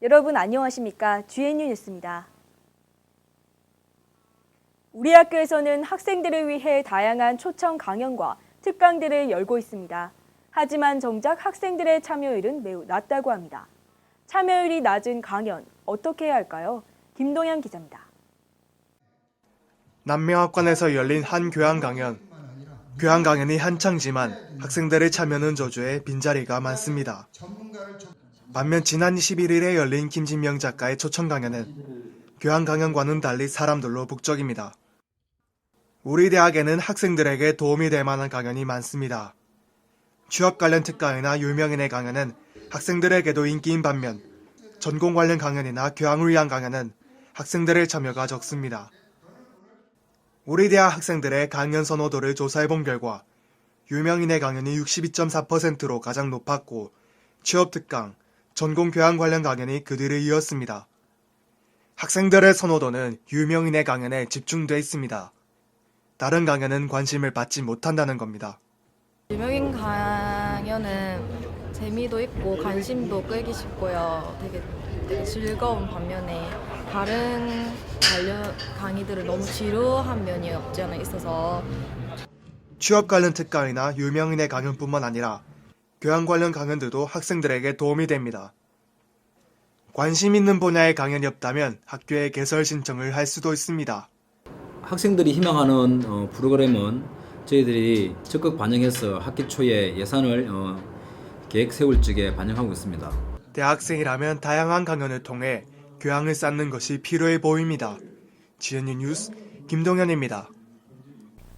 여러분 안녕하십니까? GNU 뉴스입니다. 우리 학교에서는 학생들을 위해 다양한 초청 강연과 특강들을 열고 있습니다. 하지만 정작 학생들의 참여율은 매우 낮다고 합니다. 참여율이 낮은 강연, 어떻게 해야 할까요? 김동현 기자입니다. 남명학관에서 열린 한 교양 강연. 교양 강연이 한창지만 학생들의 참여는 저조해 빈자리가 많습니다. 반면 지난 21일에 열린 김진명 작가의 초청 강연은 교양 강연과는 달리 사람들로 북적입니다. 우리 대학에는 학생들에게 도움이 될 만한 강연이 많습니다. 취업 관련 특강이나 유명인의 강연은 학생들에게도 인기인 반면 전공 관련 강연이나 교양을 위한 강연은 학생들의 참여가 적습니다. 우리 대학 학생들의 강연 선호도를 조사해본 결과 유명인의 강연이 62.4%로 가장 높았고 취업 특강, 전공 교양 관련 강연이 그 뒤를 이었습니다. 학생들의 선호도는 유명인의 강연에 집중돼 있습니다. 다른 강연은 관심을 받지 못한다는 겁니다. 유명인 강연은 재미도 있고 관심도 끌기 쉽고요. 되게 즐거운 반면에 다른 강의들은 너무 지루한 면이 없지 않아 있어서 취업 관련 특강이나 유명인의 강연뿐만 아니라 교양 관련 강연들도 학생들에게 도움이 됩니다. 관심 있는 분야의 강연이 없다면 학교에 개설 신청을 할 수도 있습니다. 학생들이 희망하는 프로그램은 저희들이 적극 반영해서 학기 초에 예산을 계획 세울 적에 반영하고 있습니다. 대학생이라면 다양한 강연을 통해 교양을 쌓는 것이 필요해 보입니다. GNU 뉴스 김동현입니다.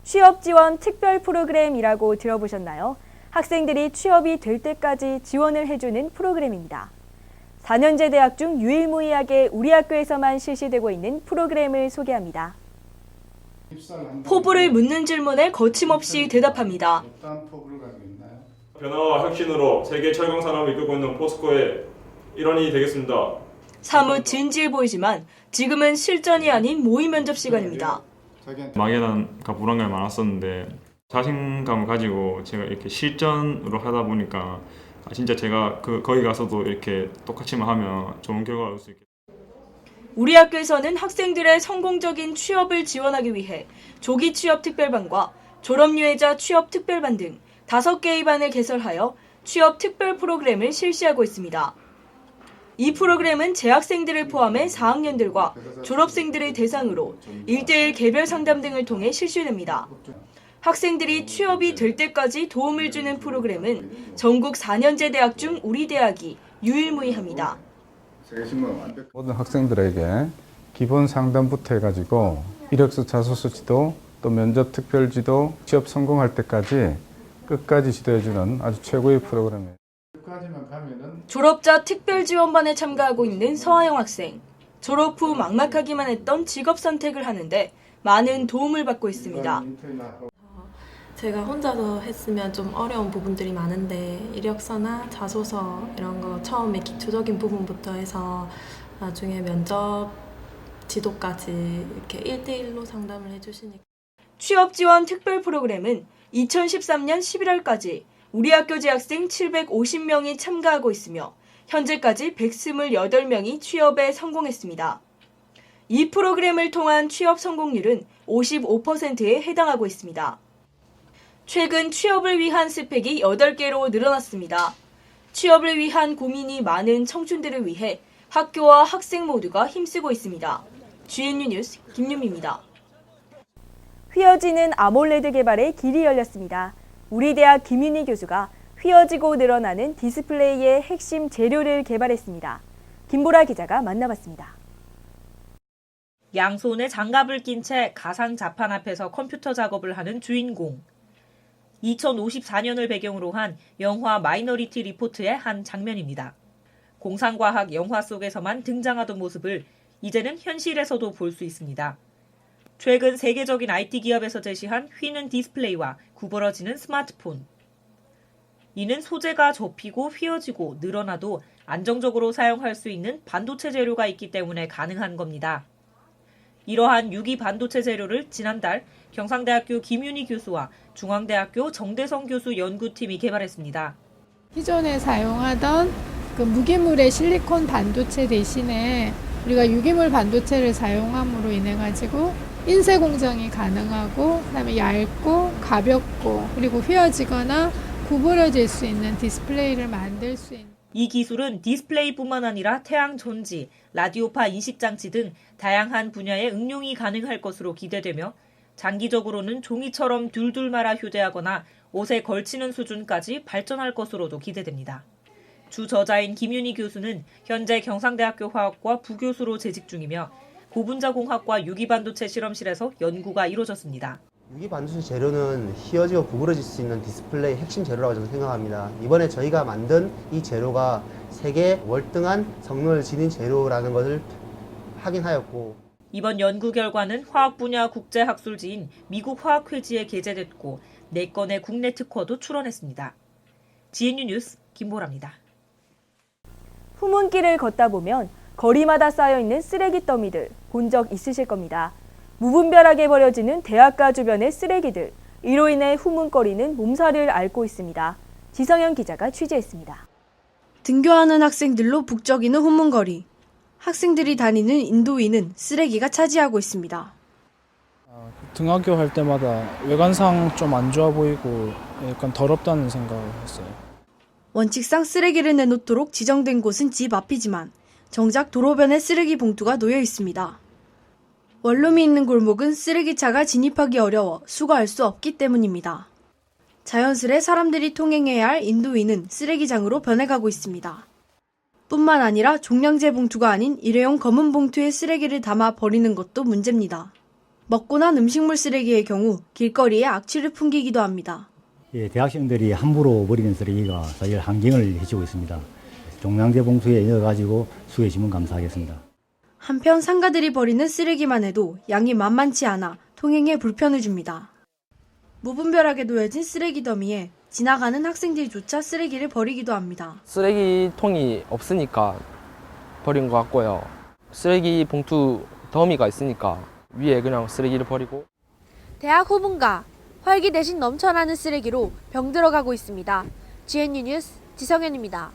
취업 지원 특별 프로그램이라고 들어보셨나요? 학생들이 취업이 될 때까지 지원을 해주는 프로그램입니다. 4년제 대학 중 유일무이하게 우리 학교에서만 실시되고 있는 프로그램을 소개합니다. 포부를 묻는 질문에 거침없이 대답합니다. 변화와 혁신으로 세계 철강 산업을 이끌고 있는 포스코의 일원이 되겠습니다. 사뭇 진지해 보이지만 지금은 실전이 아닌 모의 면접 시간입니다. 막연함과 불안감이 많았었는데 자신감을 가지고 제가 이렇게 실전으로 하다 보니까 진짜 제가 거기 가서도 이렇게 똑같이만 하면 좋은 결과를 얻을 수 있겠다. 우리 학교에서는 학생들의 성공적인 취업을 지원하기 위해 조기 취업 특별반과 졸업 유예자 취업 특별반 등 5개의 반을 개설하여 취업 특별 프로그램을 실시하고 있습니다. 이 프로그램은 재학생들을 포함해 4학년들과 졸업생들을 대상으로 1:1 개별 상담 등을 통해 실시됩니다. 학생들이 취업이 될 때까지 도움을 주는 프로그램은 전국 4년제 대학 중 우리 대학이 유일무이합니다. 모든 학생들에게 기본 상담부터 해가지고 이력서 자소서 지도, 또 면접 특별 지도, 취업 성공할 때까지 끝까지 지도해주는 아주 최고의 프로그램이에요. 졸업자 특별 지원반에 참가하고 있는 서하영 학생. 졸업 후 막막하기만 했던 직업 선택을 하는데 많은 도움을 받고 있습니다. 제가 혼자서 했으면 좀 어려운 부분들이 많은데 이력서나 자소서 이런 거 처음에 기초적인 부분부터 해서 나중에 면접 지도까지 이렇게 1:1로 상담을 해주시니까. 취업 지원 특별 프로그램은 2013년 11월까지 우리 학교 재학생 750명이 참가하고 있으며 현재까지 128명이 취업에 성공했습니다. 이 프로그램을 통한 취업 성공률은 55%에 해당하고 있습니다. 최근 취업을 위한 스펙이 8개로 늘어났습니다. 취업을 위한 고민이 많은 청춘들을 위해 학교와 학생 모두가 힘쓰고 있습니다. GNU 뉴스 김유미입니다. 휘어지는 아몰레드 개발의 길이 열렸습니다. 우리 대학 김윤희 교수가 휘어지고 늘어나는 디스플레이의 핵심 재료를 개발했습니다. 김보라 기자가 만나봤습니다. 양손에 장갑을 낀 채 가상 자판 앞에서 컴퓨터 작업을 하는 주인공. 2054년을 배경으로 한 영화 마이너리티 리포트의 한 장면입니다. 공상과학 영화 속에서만 등장하던 모습을 이제는 현실에서도 볼 수 있습니다. 최근 세계적인 IT 기업에서 제시한 휘는 디스플레이와 구부러지는 스마트폰. 이는 소재가 접히고 휘어지고 늘어나도 안정적으로 사용할 수 있는 반도체 재료가 있기 때문에 가능한 겁니다. 이러한 유기 반도체 재료를 지난달 경상대학교 김윤희 교수와 중앙대학교 정대성 교수 연구팀이 개발했습니다. 기존에 사용하던 그 무기물의 실리콘 반도체 대신에 우리가 유기물 반도체를 사용함으로 인해 가지고 인쇄 공정이 가능하고 그다음에 얇고 가볍고 그리고 휘어지거나 구부러질 수 있는 디스플레이를 만들 수 있는 이 기술은 디스플레이뿐만 아니라 태양 전지, 라디오파 인식장치 등 다양한 분야에 응용이 가능할 것으로 기대되며 장기적으로는 종이처럼 둘둘 말아 휴대하거나 옷에 걸치는 수준까지 발전할 것으로도 기대됩니다. 주 저자인 김윤희 교수는 현재 경상대학교 화학과 부교수로 재직 중이며 고분자공학과 유기반도체 실험실에서 연구가 이루어졌습니다. 유기반도체 재료는 휘어지고 구부러질 수 있는 디스플레이 핵심 재료라고 저는 생각합니다. 이번에 저희가 만든 이 재료가 세계 월등한 성능을 지닌 재료라는 것을 확인하였고 이번 연구 결과는 화학 분야 국제학술지인 미국 화학회지에 게재됐고 4건의 국내 특허도 출원했습니다. GNU 뉴스 김보라입니다. 후문길을 걷다 보면 거리마다 쌓여있는 쓰레기 더미들 본 적 있으실 겁니다. 무분별하게 버려지는 대학가 주변의 쓰레기들, 이로 인해 후문거리는 몸살을 앓고 있습니다. 지성현 기자가 취재했습니다. 등교하는 학생들로 북적이는 후문거리. 학생들이 다니는 인도위는 쓰레기가 차지하고 있습니다. 등하교 할 때마다 외관상 좀 안 좋아 보이고 약간 더럽다는 생각을 했어요. 원칙상 쓰레기를 내놓도록 지정된 곳은 집 앞이지만 정작 도로변에 쓰레기 봉투가 놓여 있습니다. 원룸이 있는 골목은 쓰레기차가 진입하기 어려워 수거할 수 없기 때문입니다. 자연스레 사람들이 통행해야 할 인도위는 쓰레기장으로 변해가고 있습니다. 뿐만 아니라 종량제 봉투가 아닌 일회용 검은 봉투에 쓰레기를 담아 버리는 것도 문제입니다. 먹고 난 음식물 쓰레기의 경우 길거리에 악취를 풍기기도 합니다. 예, 대학생들이 함부로 버리는 쓰레기가 사실 환경을 해치고 있습니다. 종량제 봉투에 넣어가지고 수거해 주면 감사하겠습니다. 한편 상가들이 버리는 쓰레기만 해도 양이 만만치 않아 통행에 불편을 줍니다. 무분별하게 놓여진 쓰레기 더미에 지나가는 학생들조차 쓰레기를 버리기도 합니다. 쓰레기통이 없으니까 버린 것 같고요. 쓰레기 봉투 더미가 있으니까 위에 그냥 쓰레기를 버리고. 대학 후문가, 활기 대신 넘쳐나는 쓰레기로 병들어가고 있습니다. GNU 뉴스 지성현입니다.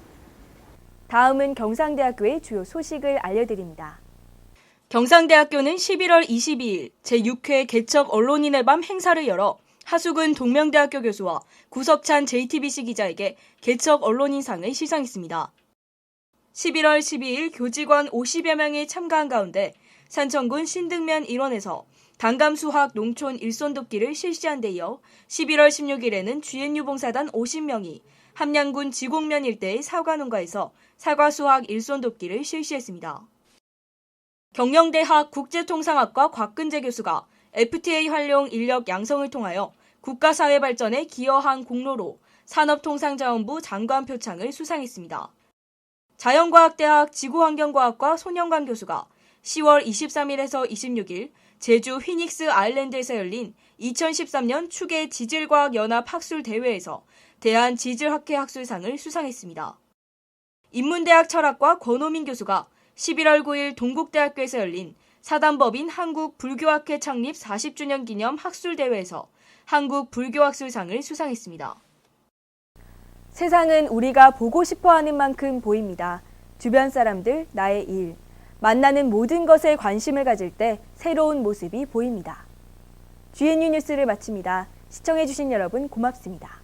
다음은 경상대학교의 주요 소식을 알려드립니다. 경상대학교는 11월 22일 제6회 개척 언론인의 밤 행사를 열어 하수근 동명대학교 교수와 구석찬 JTBC 기자에게 개척 언론인상을 시상했습니다. 11월 12일 교직원 50여 명이 참가한 가운데 산청군 신등면 일원에서 단감수학 농촌 일손돕기를 실시한 데 이어 11월 16일에는 GNU 봉사단 50명이 함양군 지곡면 일대의 사과농가에서 사과수학 일손돕기를 실시했습니다. 경영대학 국제통상학과 곽근재 교수가 FTA 활용 인력 양성을 통하여 국가사회 발전에 기여한 공로로 산업통상자원부 장관 표창을 수상했습니다. 자연과학대학 지구환경과학과 손영관 교수가 10월 23일에서 26일 제주 휘닉스 아일랜드에서 열린 2013년 추계 지질과학연합 학술대회에서 대한지질학회 학술상을 수상했습니다. 인문대학 철학과 권호민 교수가 11월 9일 동국대학교에서 열린 사단법인 한국불교학회 창립 40주년 기념 학술대회에서 한국불교학술상을 수상했습니다. 세상은 우리가 보고 싶어하는 만큼 보입니다. 주변 사람들, 나의 일, 만나는 모든 것에 관심을 가질 때 새로운 모습이 보입니다. GNU 뉴스를 마칩니다. 시청해주신 여러분 고맙습니다.